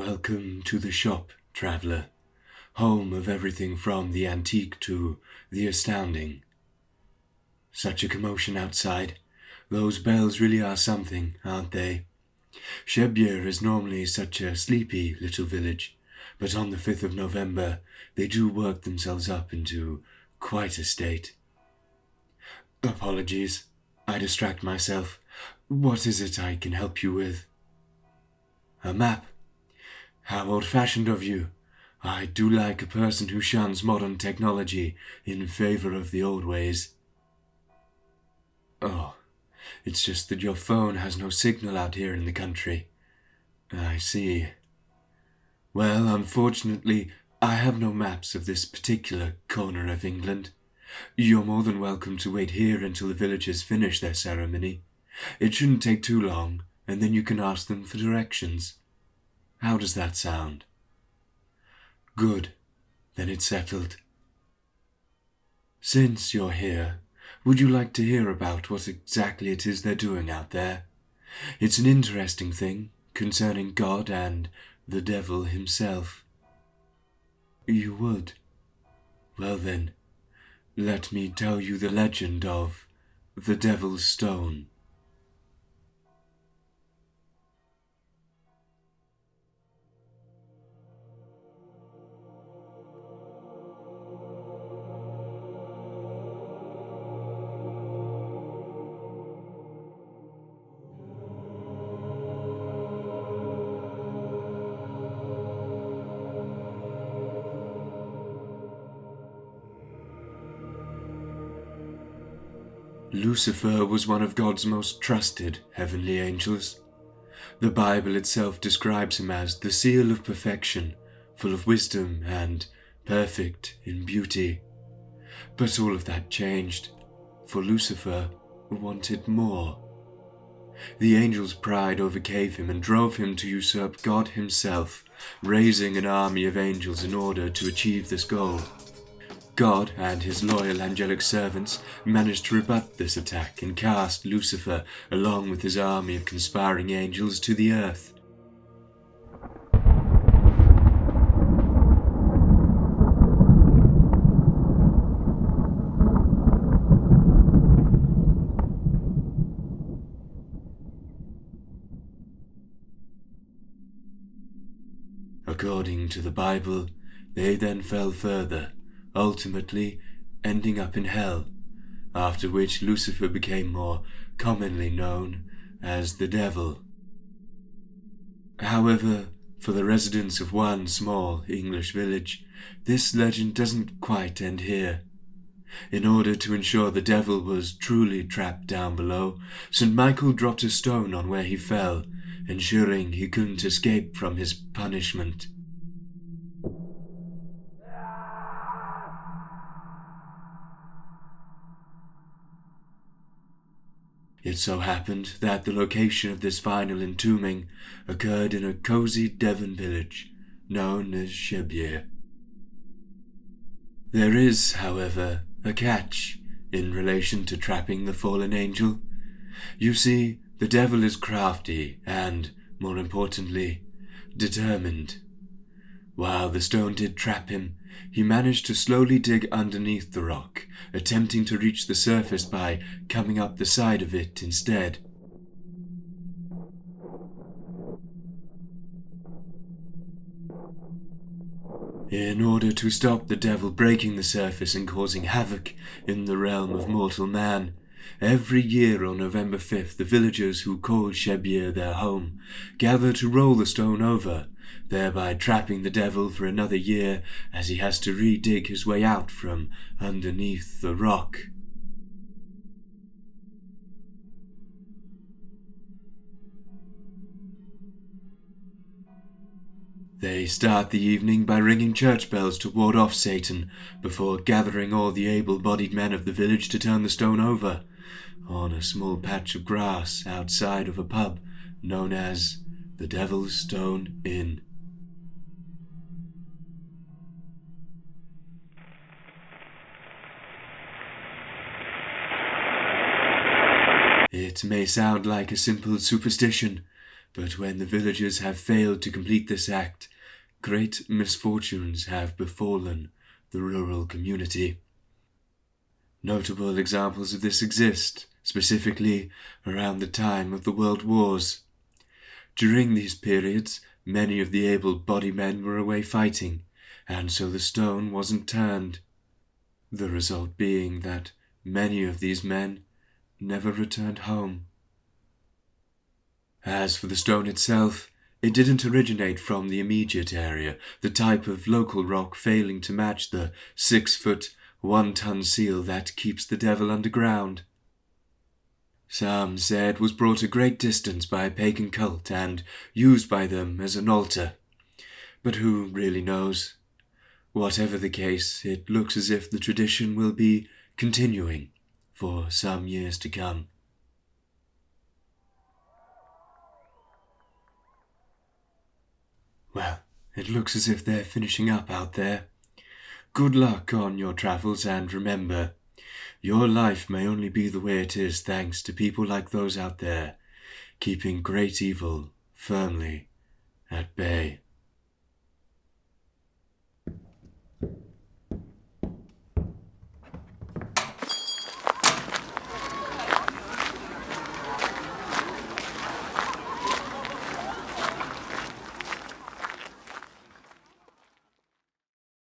Welcome to the shop, traveller, home of everything from the antique to the astounding. Such a commotion outside. Those bells really are something, aren't they? Shebbear is normally such a sleepy little village, but on the 5th of November they do work themselves up into quite a state. Apologies, I distract myself. What is it I can help you with? A map. How old-fashioned of you. I do like a person who shuns modern technology in favor of the old ways. Oh, it's just that your phone has no signal out here in the country. I see. Well, unfortunately, I have no maps of this particular corner of England. You're more than welcome to wait here until the villagers finish their ceremony. It shouldn't take too long, and then you can ask them for directions. How does that sound? Good. Then it's settled. Since you're here, would you like to hear about what exactly it is they're doing out there? It's an interesting thing concerning God and the devil himself. You would? Well then, let me tell you the legend of the Devil's Stone. Lucifer was one of God's most trusted heavenly angels. The Bible itself describes him as the seal of perfection, full of wisdom and perfect in beauty. But all of that changed, for Lucifer wanted more. The angel's pride overcame him and drove him to usurp God himself, raising an army of angels in order to achieve this goal. God and his loyal angelic servants managed to rebut this attack and cast Lucifer, along with his army of conspiring angels, to the earth. According to the Bible, they then fell further, ultimately ending up in hell, after which Lucifer became more commonly known as the devil. However, for the residents of one small English village, this legend doesn't quite end here. In order to ensure the devil was truly trapped down below, St. Michael dropped a stone on where he fell, ensuring he couldn't escape from his punishment. It so happened that the location of this final entombing occurred in a cozy Devon village known as Shebbear. There is, however, a catch in relation to trapping the fallen angel. You see, the devil is crafty and, more importantly, determined. While the stone did trap him, he managed to slowly dig underneath the rock, attempting to reach the surface by coming up the side of it instead. In order to stop the devil breaking the surface and causing havoc in the realm of mortal man, every year on November 5th, the villagers who call Shebbear their home gather to roll the stone over, thereby trapping the devil for another year as he has to re-dig his way out from underneath the rock. They start the evening by ringing church bells to ward off Satan, before gathering all the able-bodied men of the village to turn the stone over, on a small patch of grass outside of a pub known as the Devil's Stone Inn. It may sound like a simple superstition, But when the villagers have failed to complete this act, great misfortunes have befallen the rural community. Notable examples of this exist, specifically around the time of the World Wars. During these periods, many of the able-bodied men were away fighting, and so the stone wasn't turned. The result being that many of these men never returned home. As for the stone itself, it didn't originate from the immediate area, the type of local rock failing to match the 6-foot, 1-ton seal that keeps the devil underground. Some say it was brought a great distance by a pagan cult and used by them as an altar. But who really knows? Whatever the case, it looks as if the tradition will be continuing for some years to come. Well, it looks as if they're finishing up out there. Good luck on your travels, and remember, your life may only be the way it is thanks to people like those out there, keeping great evil firmly at bay.